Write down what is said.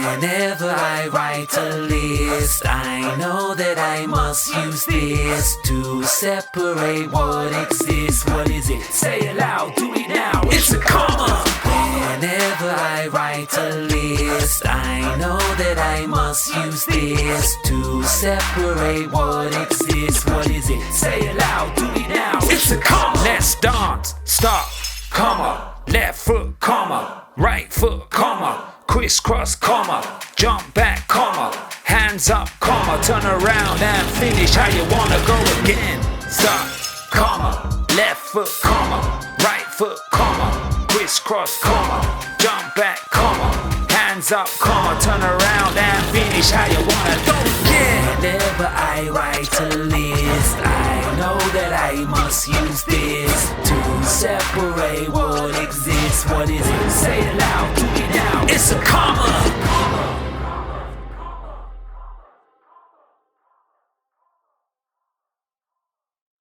Whenever I write a list, I know that I must use this to separate what exists. What is it? Say it loud, do it now. It's a comma. Whenever I write a list, I know that I must use this to separate what exists. What is it? Say it loud, do it now. It's a comma. Let's dance. Stop, comma. Left foot, comma. Right foot, comma. Crisscross, comma. Jump back, comma. Hands up, comma. Turn around and finish how you wanna go again. Stop, comma. Left foot, comma. Right foot, comma. Crisscross, comma. Jump back, comma. Hands up, comma. Turn around and finish how you wanna go again. Whenever I write a list, I know that I must use this to separate what exists. What is it? Say it loud, do it now. It's a